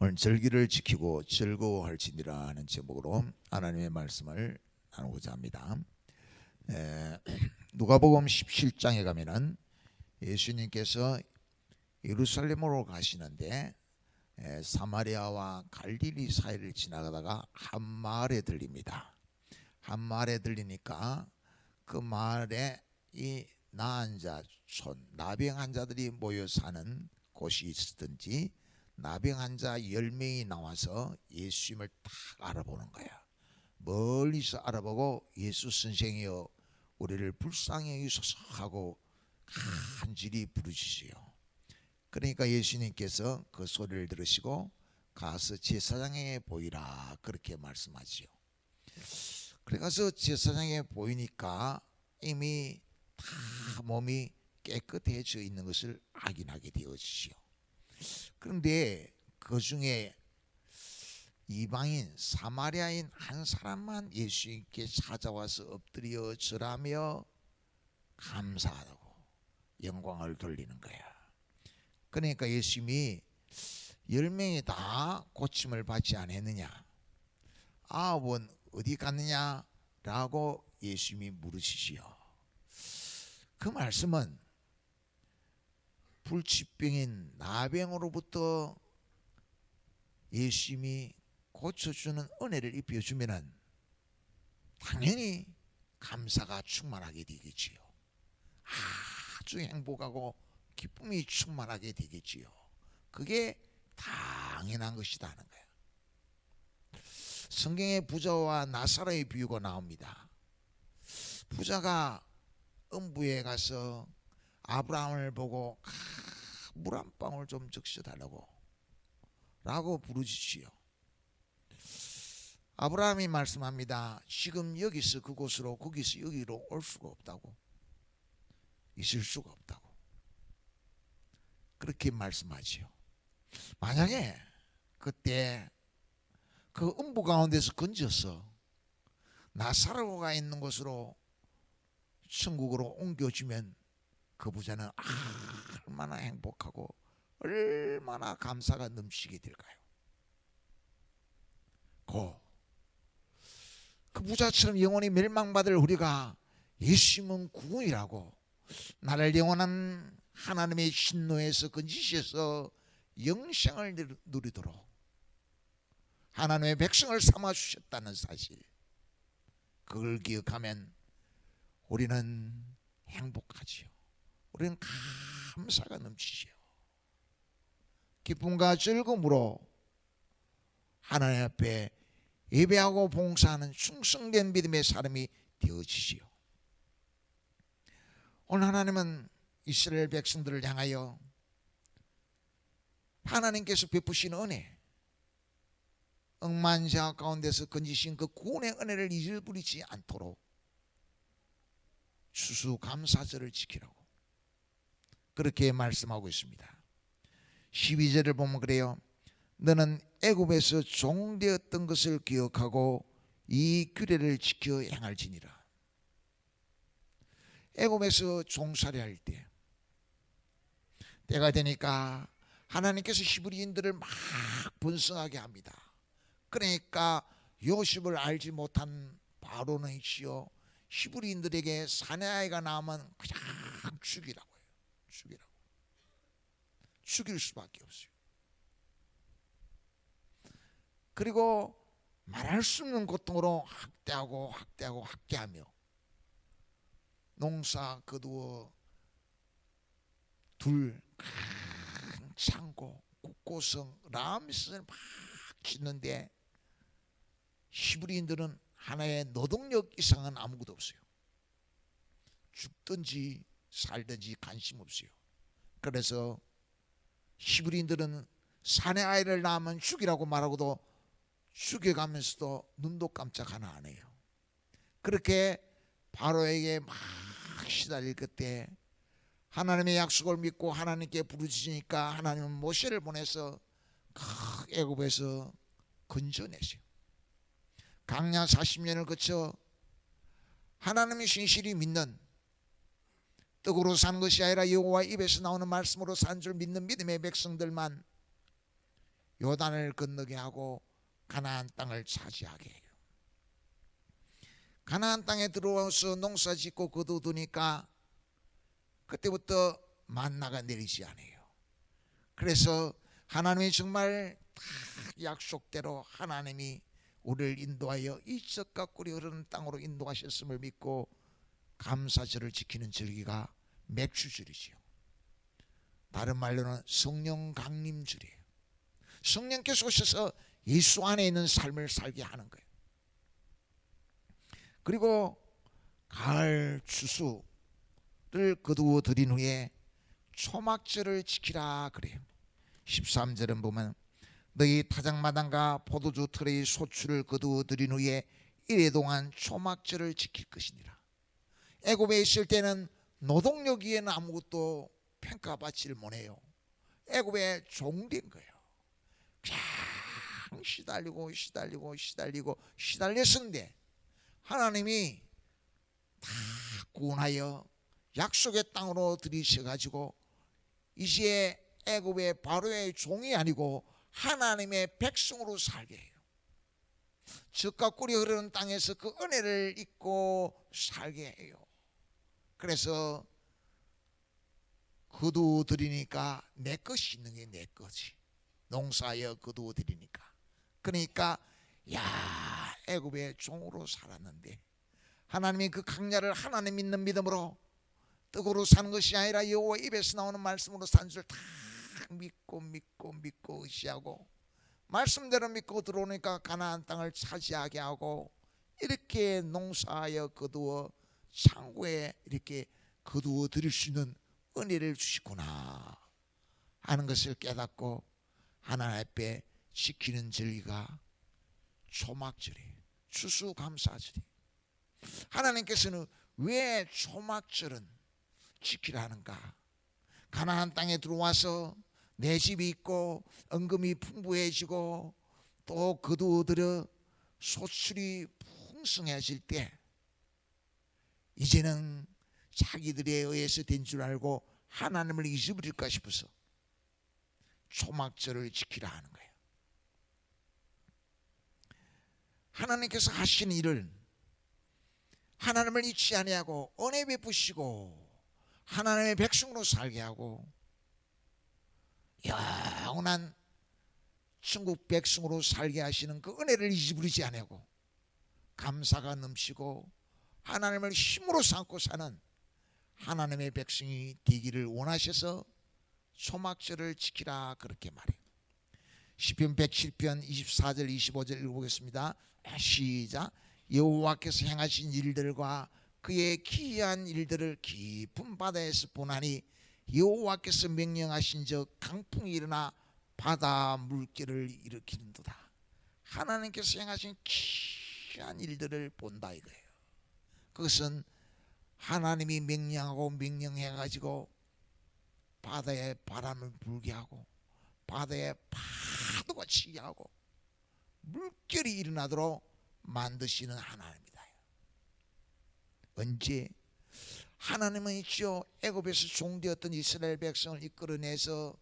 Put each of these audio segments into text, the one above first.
오늘 절기를 지키고 즐거워할지니라 하는 제목으로 하나님의 말씀을 나누고자 합니다. 누가복음 17장에 가면은 예수님께서 예루살렘으로 가시는데 사마리아와 갈릴리 사이를 지나가다가 한 마을에 들립니다. 한 마을에 들리니까 그 마을에 이 나환자촌, 나병 환자들이 모여 사는 곳이 있었든지 나병 환자 10명이 나와서 예수님을 딱 알아보는 거야. 멀리서 알아보고 예수 선생이여 우리를 불쌍히 여기소서 하고 간절히 부르시지요. 그러니까 예수님께서 그 소리를 들으시고 가서 제사장에게 보이라 그렇게 말씀하지요. 그래서 제사장에게 보이니까 이미 다 몸이 깨끗해져 있는 것을 확인하게 되어지죠. 그런데 그 중에 이방인 사마리아인 한 사람만 예수님께 찾아와서 엎드려 절하며 감사하다고 영광을 돌리는 거야. 그러니까 예수님이 10명이 다 고침을 받지 않았느냐, 9은 어디 갔느냐 라고 예수님이 물으시지요. 그 말씀은 불치병인 나병으로부터 예수님이 고쳐주는 은혜를 입혀주면은 당연히 감사가 충만하게 되겠지요. 아주 행복하고 기쁨이 충만하게 되겠지요. 그게 당연한 것이다 하는 거예요. 성경에 부자와 나사로의 비유가 나옵니다. 부자가 음부에 가서 아브라함을 보고 물 한 방울 좀 적셔달라고 라고 부르짖지요. 아브라함이 말씀합니다. 지금 여기서 그곳으로 거기서 여기로 올 수가 없다고, 있을 수가 없다고 그렇게 말씀하지요. 만약에 그때 그 음부 가운데서 건져서 나사로가 있는 곳으로 천국으로 옮겨주면 그 부자는 얼마나 행복하고 얼마나 감사가 넘치게 될까요? 그 부자처럼 영원히 멸망받을 우리가 예수님은 구원이라고 나를 영원한 하나님의 진노에서 건지셔서 영생을 누리도록 하나님의 백성을 삼아 주셨다는 사실, 그걸 기억하면 우리는 행복하지요. 우리는 감사가 넘치지요. 기쁨과 즐거움으로 하나님 앞에 예배하고 봉사하는 충성된 믿음의 사람이 되어지지요. 오늘 하나님은 이스라엘 백성들을 향하여 하나님께서 베푸신 은혜, 억만자 가운데서 건지신 그 구원의 은혜를 잊어버리지 않도록 추수감사절을 지키라고 그렇게 말씀하고 있습니다. 12절을 보면 그래요. 너는 애굽에서 종되었던 것을 기억하고 이 규례를 지켜 행할지니라. 애굽에서 종살이할 때 때가 되니까 하나님께서 히브리인들을 막 번성하게 합니다. 그러니까 요셉을 알지 못한 바로는 있지요. 히브리인들에게 사내아이가 나오면 그냥 죽이라고 해요. 죽이라고. 죽일 수밖에 없어요. 그리고 말할 수 없는 고통으로 학대하며 농사 거두어 둘 큰 창고 국고성 라미스를 막 짓는데 히브리인들은 하나의 노동력 이상은 아무것도 없어요. 죽든지 살든지 관심 없어요. 그래서 히브리인들은 사내 아이를 낳으면 죽이라고 말하고도 죽여가면서도 눈도 깜짝 하나 안 해요. 그렇게 바로에게 막 시달릴 그때 하나님의 약속을 믿고 하나님께 부르짖으니까 하나님은 모세를 보내서 애굽에서 건져내세요. 광야 40년을 거쳐 하나님의 신실히 믿는, 떡으로 사는 것이 아니라 여호와 입에서 나오는 말씀으로 사는 줄 믿는 믿음의 백성들만 요단을 건너게 하고 가나안 땅을 차지하게 해요. 가나안 땅에 들어와서 농사 짓고 거두니까 그때부터 만나가 내리지 않아요. 그래서 하나님이 정말 다 약속대로 하나님이 우리를 인도하여 이 젖과 꿀이 흐르는 땅으로 인도하셨음을 믿고 감사절을 지키는 절기가 맥주절이지요. 다른 말로는 성령 강림절이에요. 성령께서 오셔서 예수 안에 있는 삶을 살게 하는 거예요. 그리고 가을 추수를 거두어 들인 후에 초막절을 지키라 그래요. 13절은 보면 너희 타작마당과 포도주 틀의 소출을 거두어 들인 후에 이래 동안 초막절을 지킬 것이니라. 애굽에 있을 때는 노동력에는 아무것도 평가받지를 못해요. 애굽에 종된 거예요. 그냥 시달렸는데 하나님이 다 구원하여 약속의 땅으로 들이셔가지고 이제 애굽의 바로의 종이 아니고 하나님의 백성으로 살게 해요. 젖과 꿀이 흐르는 땅에서 그 은혜를 잊고 살게 해요. 그래서 거두어 드리니까 내 것이 있는 게 내 것이 농사하여 거두어 드리니까. 그러니까 야 애굽의 종으로 살았는데 하나님이 그 강야를 하나님 믿는 믿음으로 떡으로 사는 것이 아니라 여호와 입에서 나오는 말씀으로 산 줄 다 믿고 의지하고 말씀대로 믿고 들어오니까 가나안 땅을 차지하게 하고 이렇게 농사하여 거두어 창고에 이렇게 거두어 드릴 수 있는 은혜를 주시구나 하는 것을 깨닫고 하나님 앞에 지키는 절기가 초막절이에요. 추수감사절이. 하나님께서는 왜 초막절은 지키라 하는가? 가나안 땅에 들어와서 내 집이 있고 은금이 풍부해지고 또 거두어들여 소출이 풍성해질 때 이제는 자기들에 의해서 된 줄 알고 하나님을 잊어버릴까 싶어서 초막절을 지키라 하는 거예요. 하나님께서 하신 일을 하나님을 잊지 아니하고 은혜 베푸시고 하나님의 백성으로 살게 하고 영원한 천국 백성으로 살게 하시는 그 은혜를 잊어버리지 아니하고 감사가 넘치고 하나님을 힘으로 삼고 사는 하나님의 백성이 되기를 원하셔서 초막절을 지키라 그렇게 말해요. 시편 107편 24절 25절 읽어보겠습니다. 시작. 여호와께서 행하신 일들과 그의 기이한 일들을 깊은 바다에서 보나니 여호와께서 명령하신 적 강풍이 일어나 바다 물결을 일으키는도다. 하나님께서 행하신 기이한 일들을 본다 이거예요. 그것은 하나님이 명령하고 명령해가지고 바다에 바람을 불게 하고 바다에 파도가 치게 하고 물결이 일어나도록 만드시는 하나님이다. 언제? 하나님은 있죠. 애굽에서 종되었던 이스라엘 백성을 이끌어내서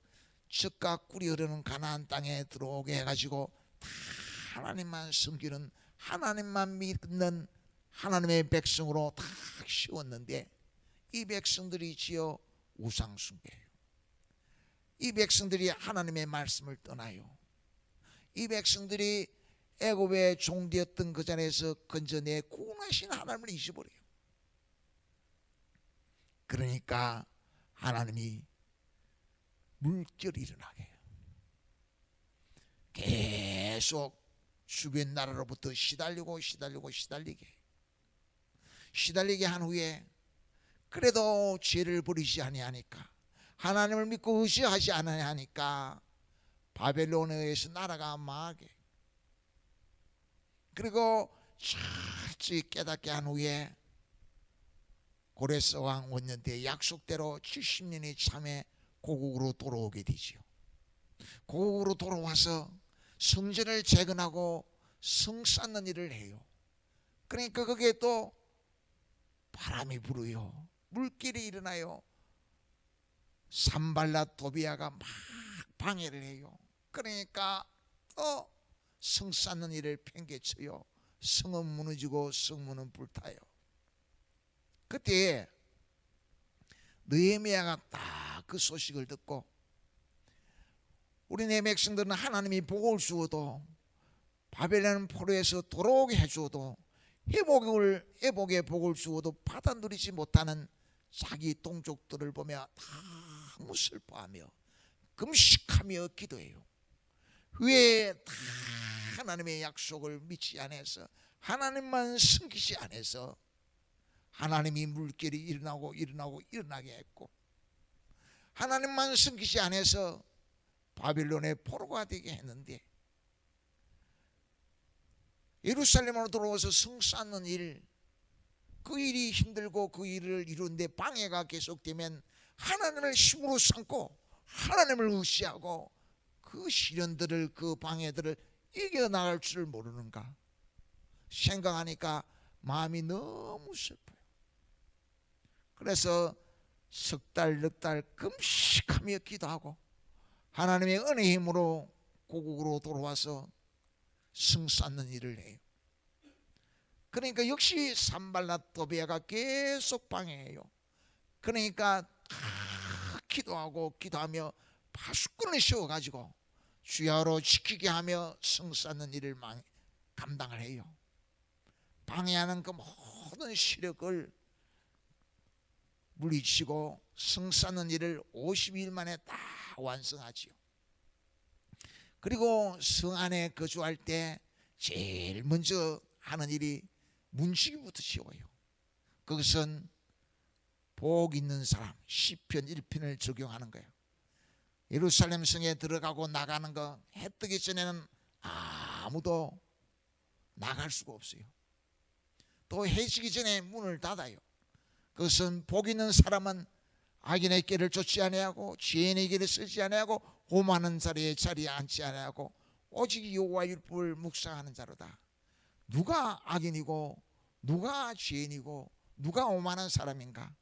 젖과 꿀이 흐르는 가나안 땅에 들어오게 해가지고 다 하나님만 섬기는 하나님만 믿는 하나님의 백성으로 다 씌웠는데 이 백성들이 지어 우상숭배해요. 이 백성들이 하나님의 말씀을 떠나요. 이 백성들이 애굽의 종되었던 그 자리에서 건져내 구원하신 하나님을 잊어버려요. 그러니까 하나님이 물결이 일어나게 해요. 계속 주변 나라로부터 시달리게 한 후에 그래도 죄를 버리지 아니하니까 하나님을 믿고 의지하지 않으니까 바벨론에 의해서 나라가 망하게 그리고 철저히 깨닫게 한 후에 고레스 왕 원년 때 약속대로 70년이 참에 고국으로 돌아오게 되지요. 고국으로 돌아와서 성전을 재건하고 성 쌓는 일을 해요. 그러니까 거기에 또 바람이 불어요. 물길이 일어나요. 산발랏 도비아가 막 방해를 해요. 그러니까 또 성 쌓는 일을 팽개쳐요. 성은 무너지고 성문은 불타요. 그때 느헤미야가 딱 그 소식을 듣고, 우리 내 백성들은 하나님이 복을 주어도 바벨론 포로에서 돌아오게 해주어도 회복의 복을 주어도 받아 누리지 못하는 자기 동족들을 보며 너무 슬퍼하며 금식하며 기도해요. 왜 다 하나님의 약속을 믿지 않아서, 하나님만 숨기지 않아서 하나님이 물결이 일어나게 했고, 하나님만 숨기지 않아서 바빌론의 포로가 되게 했는데, 예루살렘으로 돌아와서 성 쌓는 일, 그 일이 힘들고 그 일을 이루는데 방해가 계속되면 하나님을 힘으로 삼고 하나님을 의지하고 그 시련들을, 그 방해들을 이겨나갈 줄 모르는가 생각하니까 마음이 너무 슬퍼요. 그래서 석 달, 넉 달 금식하며 기도하고 하나님의 은혜의 힘으로 고국으로 돌아와서 성 쌓는 일을 해요. 그러니까 역시 산발랏 도비아가 계속 방해해요. 그러니까 기도하며 파수꾼을 세워가지고 주야로 지키게 하며 성 쌓는 일을 감당을 해요. 방해하는 그 모든 시력을 물리치고 성 쌓는 일을 50일 만에 다 완성하지요. 그리고 성 안에 거주할 때 제일 먼저 하는 일이 문지기부터 세워요. 그것은 복 있는 사람, 시편 1편을 적용하는 거예요. 예루살렘 성에 들어가고 나가는 거 해 뜨기 전에는 아무도 나갈 수가 없어요. 또 해 지기 전에 문을 닫아요. 그것은 복 있는 사람은 악인의 길을 쫓지 아니하고 죄인의 길을 쓰지 아니하고 오만한 자리에 앉지 아니하고 오직 여호와의 율법을 묵상하는 자로다. 누가 악인이고 누가 죄인이고 누가 오만한 사람인가?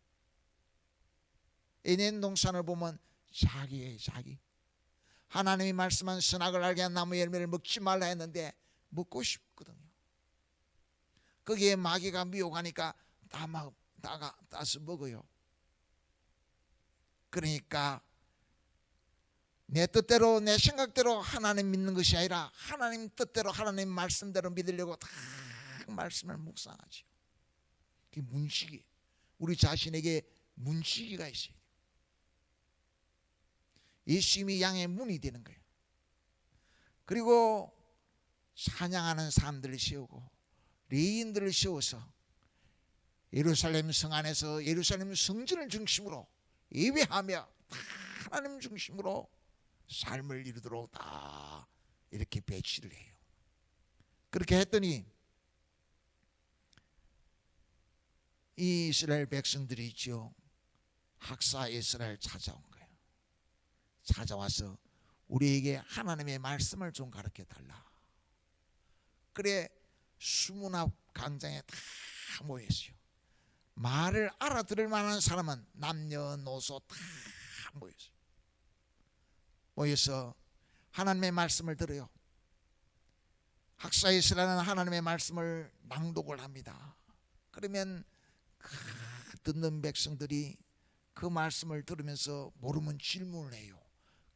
에덴 동산을 보면 자기예요, 자기. 하나님이 말씀한 선악을 알게 한 나무 열매를 먹지 말라 했는데 먹고 싶거든요. 거기에 마귀가 미혹하니까 따서 먹어요. 그러니까 내 뜻대로 내 생각대로 하나님 믿는 것이 아니라 하나님 뜻대로 하나님 말씀대로 믿으려고 다 말씀을 묵상하죠. 그 문지기, 우리 자신에게 문지기가 있어요. 예수님이 양의 문이 되는 거예요. 그리고 찬양하는 사람들을 세우고 레위인들을 세워서 예루살렘 성 안에서 예루살렘 성전을 중심으로 예배하며 하나님 중심으로 삶을 이루도록 다 이렇게 배치를 해요. 그렇게 했더니 이 이스라엘 백성들이 있죠. 학사 이스라엘 찾아온 거예요. 찾아와서 우리에게 하나님의 말씀을 좀 가르쳐 달라. 그래 수문앞 광장에 다 모였어요. 말을 알아들을 만한 사람은 남녀노소 다 모였어요. 모여서 하나님의 말씀을 들어요. 학사 이스라엘은 하나님의 말씀을 낭독을 합니다. 그러면 듣는 백성들이 그 말씀을 들으면서 모르면 질문을 해요.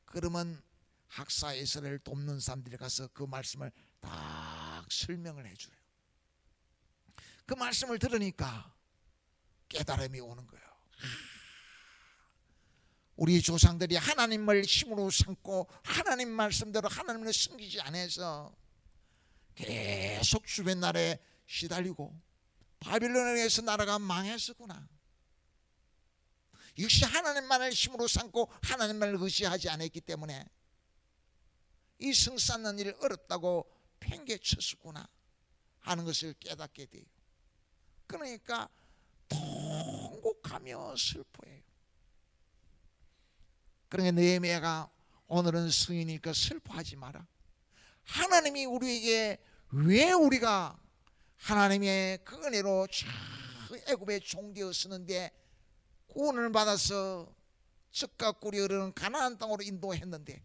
그러면 학사 이스라엘을 돕는 사람들이 가서 그 말씀을 딱 설명을 해줘요. 그 말씀을 들으니까 깨달음이 오는 거예요. 우리 조상들이 하나님을 힘으로 삼고 하나님 말씀대로 하나님을 숨기지 않아서 계속 주변 나라에 시달리고 바빌론에 의해서 나라가 망했었구나. 역시 하나님만을 힘으로 삼고 하나님만을 의지하지 않았기 때문에 이 성 쌓는 일이 어렵다고 팽개쳤었구나 하는 것을 깨닫게 돼요. 그러니까 통곡하며 슬퍼해요. 그러니까 느헤미야가 오늘은 성이니까 슬퍼하지 마라. 하나님이 우리에게 왜 우리가 하나님의 그 은혜로 애굽의 종되어 쓰는데 구원을 받아서 젖과 꿀이 흐르는 가나안 땅으로 인도했는데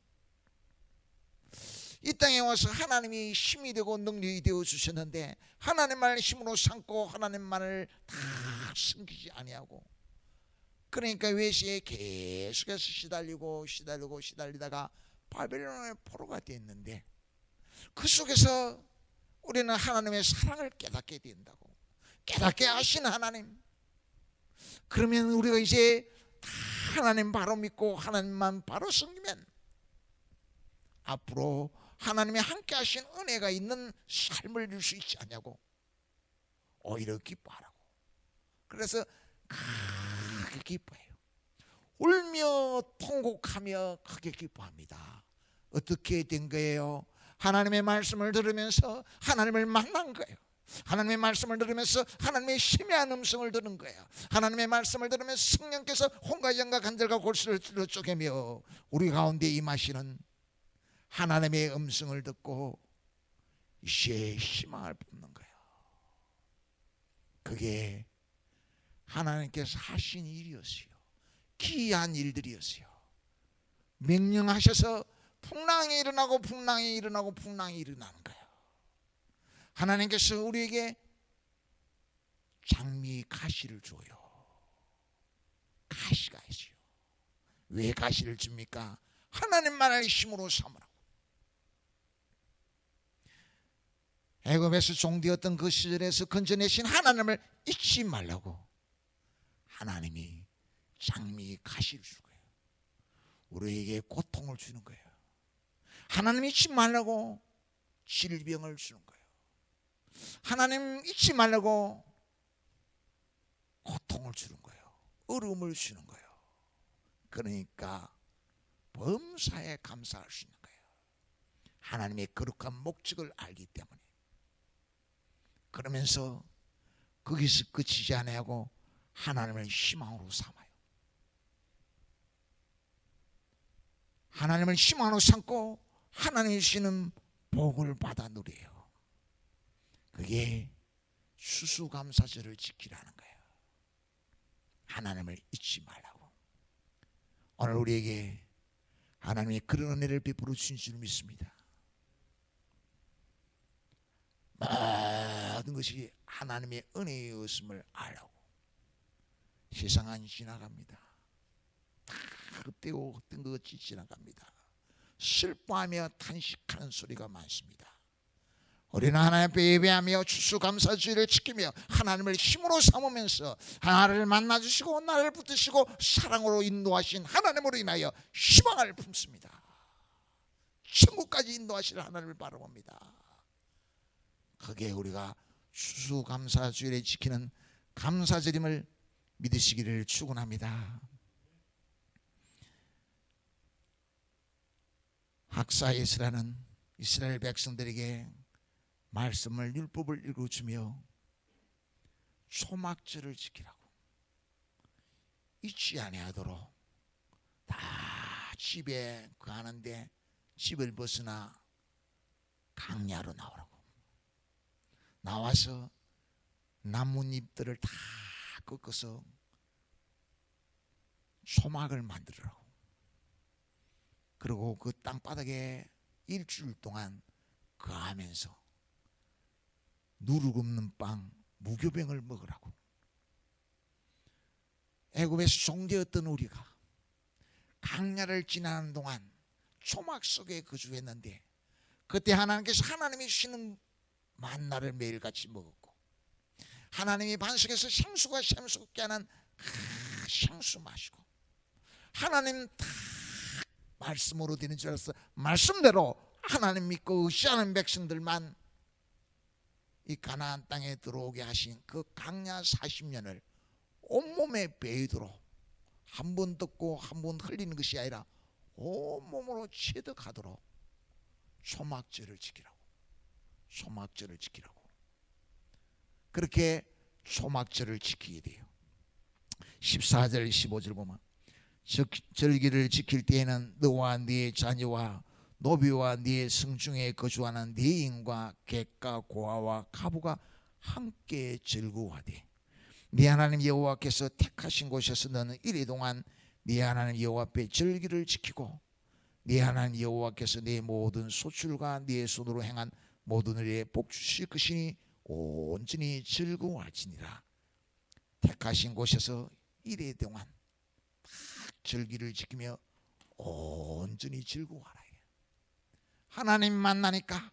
이 땅에 와서 하나님이 힘이 되고 능력이 되어 주셨는데 하나님 말을 힘으로 삼고 하나님 말을 다 숨기지 아니하고, 그러니까 외세에 계속해서 시달리다가 바벨론의 포로가 됐는데, 그 속에서 우리는 하나님의 사랑을 깨닫게 된다고. 깨닫게 하신 하나님, 그러면 우리가 이제 다 하나님 바로 믿고 하나님만 바로 섬기면 앞으로 하나님이 함께 하신 은혜가 있는 삶을 줄 수 있지 않냐고. 오히려 기뻐하라고. 그래서 크게 기뻐해요. 울며 통곡하며 크게 기뻐합니다. 어떻게 된 거예요? 하나님의 말씀을 들으면서 하나님을 만난 거예요. 하나님의 말씀을 들으면서 하나님의 심야한 음성을 들은 거예요. 하나님의 말씀을 들으면서 성령께서 홍과 양과 간절과 골수를 찔러 쪼개며 우리 가운데 임하시는 하나님의 음성을 듣고 이제 희망을 품는 거예요. 그게 하나님께서 하신 일이었어요. 기이한 일들이었어요. 명령하셔서 풍랑이 일어나고 풍랑이 일어나고 풍랑이 일어나는 거예요. 하나님께서 우리에게 장미 가시를 줘요. 가시가 있어요. 왜 가시를 줍니까? 하나님만을 힘으로 삼으라고. 애굽에서 종되었던 그 시절에서 건져내신 하나님을 잊지 말라고 하나님이 장미 가시를 줄 거예요. 우리에게 고통을 주는 거예요. 하나님 잊지 말라고 질병을 주는 거예요. 하나님 잊지 말라고 고통을 주는 거예요. 어려움을 주는 거예요. 그러니까 범사에 감사할 수 있는 거예요. 하나님의 거룩한 목적을 알기 때문에. 그러면서 거기서 그치지 아니하고 하나님을 희망으로 삼아요. 하나님을 희망으로 삼고 하나님이 주시는 복을 받아 누려요. 그게 수수감사절을 지키라는 거예요. 하나님을 잊지 말라고. 오늘 우리에게 하나님의 그런 은혜를 베풀어 주신 줄 믿습니다. 모든 것이 하나님의 은혜였음을 알라고. 세상은 지나갑니다. 다 헛되고 뜬것이 지나갑니다. 슬퍼하며 탄식하는 소리가 많습니다. 우리는 하나님 앞에 예배하며 추수감사주의를 지키며 하나님을 힘으로 삼으면서 나를 만나주시고 나를 붙드시고 사랑으로 인도하신 하나님으로 인하여 희망을 품습니다. 천국까지 인도하실 하나님을 바라봅니다. 그게 우리가 추수감사주의를 지키는 감사절임을 믿으시기를 축원합니다. 학사에스라는 이스라엘 백성들에게 말씀을 율법을 읽어주며 초막절을 지키라고, 잊지 아니하도록 다 집에 가는데 집을 벗어나 강야로 나오라고. 나와서 나뭇잎들을 다 꺾어서 초막을 만들으라고. 그리고 그 땅바닥에 일주일 동안 거하면서 누룩 없는 빵, 무교병을 먹으라고. 애굽에서 종되었던 우리가 강야를 지나는 동안 초막 속에 거주했는데, 그때 하나님께서 하나님이 주시는 만나를 매일같이 먹었고, 하나님이 반석에서 생수가 샘솟게 하는 생수 마시고, 하나님 다 말씀으로 되는 줄 알았어. 말씀대로 하나님 믿고 의지하는 백성들만 이 가나안 땅에 들어오게 하신 그 강야 40년을 온몸에 배이도록 한 번 듣고 한 번 흘리는 것이 아니라 온몸으로 체득하도록 초막절을 지키라고. 초막절을 지키라고. 그렇게 초막절을 지키게 돼요. 14절 15절 보면 절기를 지킬 때에는 너와 네 자녀와 노비와 네 성중에 거주하는 네 인과 객과 고아와 가부가 함께 즐거워하되, 네 하나님 여호와께서 택하신 곳에서 너는 이래 동안 네 하나님 여호와 앞에 절기를 지키고 네 하나님 여호와께서 네 모든 소출과 네 손으로 행한 모든 일에 복 주실 것이니 온전히 즐거워할지니라. 택하신 곳에서 이래 동안 절기를 지키며 온전히 즐거워하라. 하나님 만나니까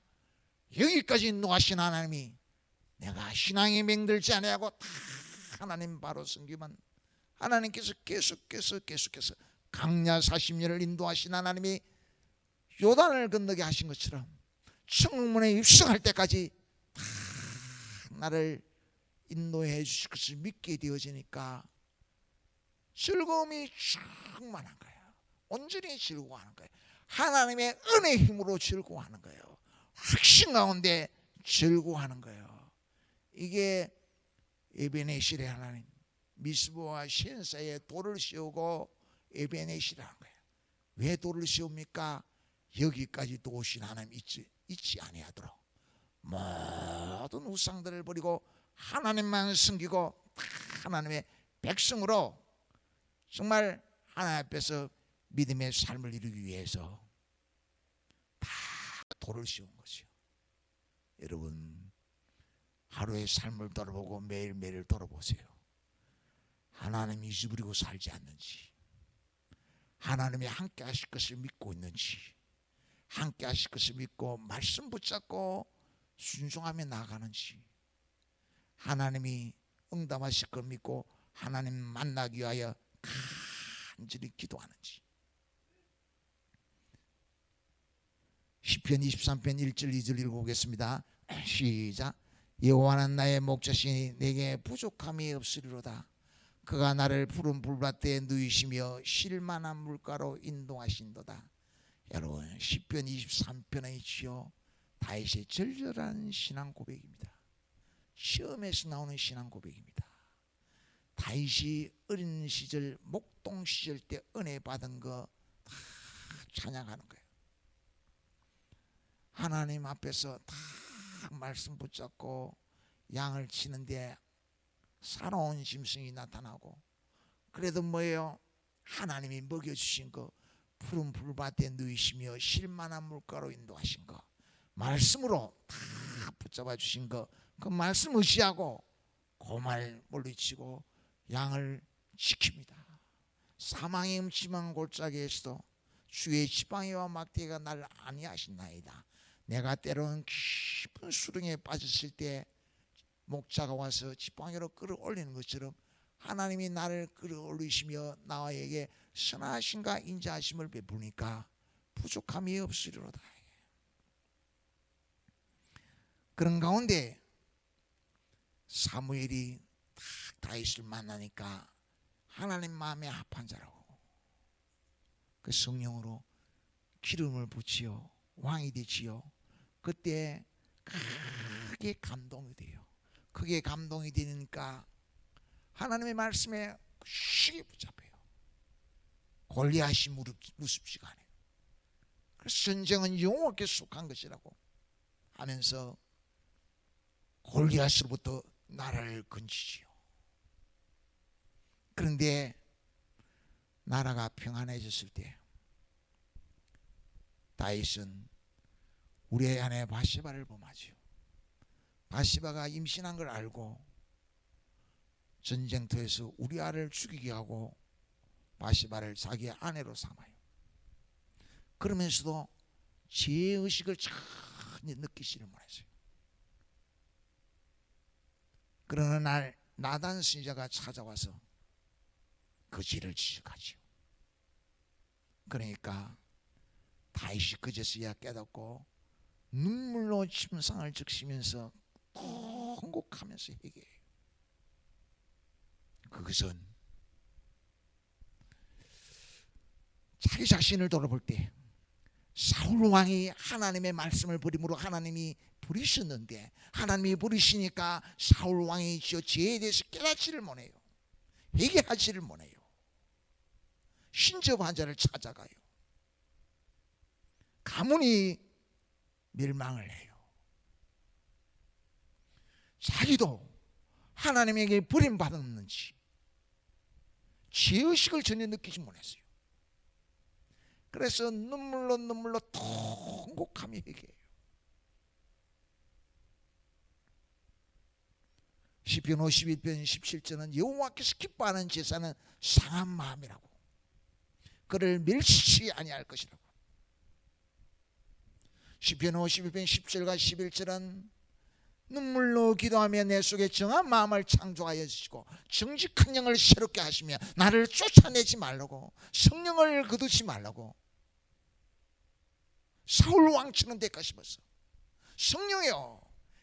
여기까지 노하신 하나님이 내가 신앙에 맹들지 아니하고 다 하나님 바로 섬기면 하나님께서 계속해서 강야 40년을 인도하신 하나님이 요단을 건너게 하신 것처럼 천국문에 입성할 때까지 다 나를 인도해 주실 것을 믿게 되어지니까 즐거움이 충만한 거예요. 온전히 즐거워하는 거예요. 하나님의 은혜의 힘으로 즐거워하는 거예요. 확신 가운데 즐거워하는 거예요. 이게 에베네실의 하나님, 미스보와 시엔사에 돌을 씌우고 에베네실이라는 거예요. 왜 돌을 씌웁니까? 여기까지 오신 하나님 잊지 아니하도록 모든 우상들을 버리고 하나님만 섬기고 하나님의 백성으로 정말 하나님 앞에서 믿음의 삶을 이루기 위해서 다 돌을 씌운 것이요. 여러분 하루의 삶을 돌아보고 매일매일 돌아보세요. 하나님이 잊어버리고 살지 않는지, 하나님이 함께 하실 것을 믿고 있는지, 함께 하실 것을 믿고 말씀 붙잡고 순종하며 나아가는지, 하나님이 응답하실 걸 믿고 하나님 만나기 위하여 간절히 기도하는지. 시편 23편 1절 2절 읽어보겠습니다. 시작. 여호와는 나의 목자시니 내게 부족함이 없으리로다. 그가 나를 푸른 불밭에 누이시며 쉴만한 물가로 인도하신도다. 여러분 시편 23편의 지요 다윗의 절절한 신앙 고백입니다. 시험에서 나오는 신앙 고백입니다. 다윗이 어린 시절 목동 시절 때 은혜 받은 거 다 찬양하는 거예요. 하나님 앞에서 다 말씀 붙잡고 양을 치는데 사나운 짐승이 나타나고, 그래도 뭐예요? 하나님이 먹여주신 거, 푸른 불밭에 누이시며 쉴만한 물가로 인도하신 거, 말씀으로 다 붙잡아 주신 거, 그 말씀 의지하고 고말 물리치고 양을 지킵니다. 사망의 음침한 골짜기에서도 주의 지팡이와 막대기가 나를 안위하신나이다. 내가 때로는 깊은 수렁에 빠졌을 때 목자가 와서 지팡이로 끌어올리는 것처럼 하나님이 나를 끌어올리시며 나에게 선하심과 인자하심을 베푸니까 부족함이 없으리로다. 그런 가운데 사무엘이 다윗을 만나니까 하나님 마음에 합한 자라고 그 성령으로 기름을 부치어 왕이 되지요. 그때 크게 감동이 돼요. 크게 감동이 되니까 하나님의 말씀에 쉽게 붙잡혀요. 골리앗이 무섭지가 않아요. 그래서 전쟁은 여호와께 속한 것이라고 하면서 골리앗으로부터 나라를 건지지요. 그런데 나라가 평안해졌을 때 다윗은 우리의 아내 바시바를 범하지요. 바시바가 임신한 걸 알고 전쟁터에서 우리아를 죽이게 하고 바시바를 자기의 아내로 삼아요. 그러면서도 죄의식을 전혀 느끼지를 못했어요. 그러는 날 나단 선지자가 찾아와서 그 죄를 지적하지요. 그러니까 다윗이 그제서야 깨닫고 눈물로 침상을 적시면서 통곡하면서 얘기해요. 그것은 자기 자신을 돌아볼 때 사울 왕이 하나님의 말씀을 버림으로 하나님이 버리셨는데, 하나님이 버리시니까 사울 왕이 저 죄에 대해서 깨닫지를 못해요. 회개하지를 못해요. 신접 환자를 찾아가요. 가문이 멸망을 해요. 자기도 하나님에게 버림받았는지 죄의식을 전혀 느끼지 못했어요. 그래서 눈물로 통곡하며 회개해요. 시편 51편 17절은 여호와께서 기뻐하는 제사는 상한 마음이라고, 그를 멸시치 아니할 것이라고. 시편 51편 10절과 11절은 눈물로 기도하며 내 속에 정한 마음을 창조하여 주시고 정직한 영을 새롭게 하시며 나를 쫓아내지 말라고, 성령을 거두지 말라고. 사울 왕처럼 되까심어서 성령이여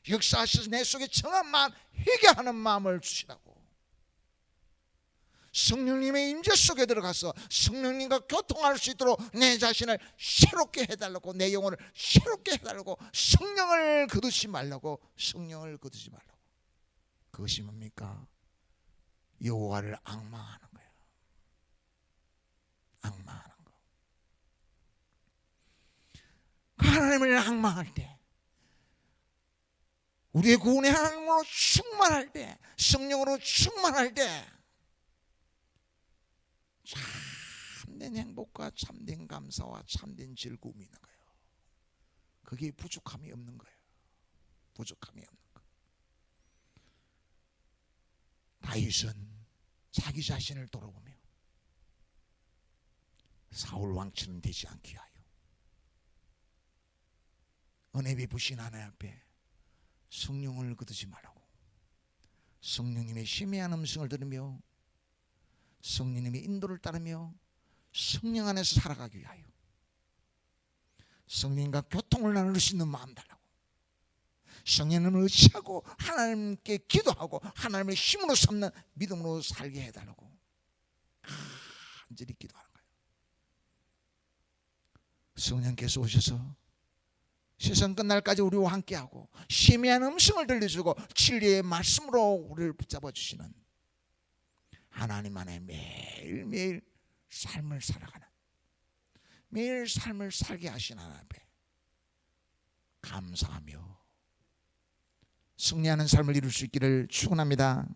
역사하셔서 내 속에 정한 마음, 회개하는 마음을 주시라고. 성령님의 임재 속에 들어가서 성령님과 교통할 수 있도록 내 자신을 새롭게 해달라고, 내 영혼을 새롭게 해달라고. 성령을 거두지 말라고, 성령을 거두지 말라고. 그것이 뭡니까? 여호와를 앙망하는 거예요. 앙망하는 거. 하나님을 앙망할 때, 우리의 구원의 하나님으로 충만할 때, 성령으로 충만할 때 참된 행복과 참된 감사와 참된 즐거움이 있는 거예요. 그게 부족함이 없는 거예요. 부족함이 없는 거. 다윗은 자기 자신을 돌아보며 사울 왕처럼 되지 않게 하여 은혜 베푸신 하나님 앞에 성령을 거두지 말라고, 성령님의 심해한 음성을 들으며 성령님의 인도를 따르며 성령 안에서 살아가기 위하여 성령님과 교통을 나눌 수 있는 마음 달라고, 성령님을 의지하고 하나님께 기도하고 하나님의 힘으로 삼는 믿음으로 살게 해달라고 간절히 기도하는 거예요. 성령께서 오셔서 세상 끝날까지 우리와 함께하고 심해한 음성을 들려주고 진리의 말씀으로 우리를 붙잡아 주시는 하나님 안에 매일매일 삶을 살아가는, 매일 삶을 살게 하신 하나님 앞에 감사하며 승리하는 삶을 이룰 수 있기를 축원합니다.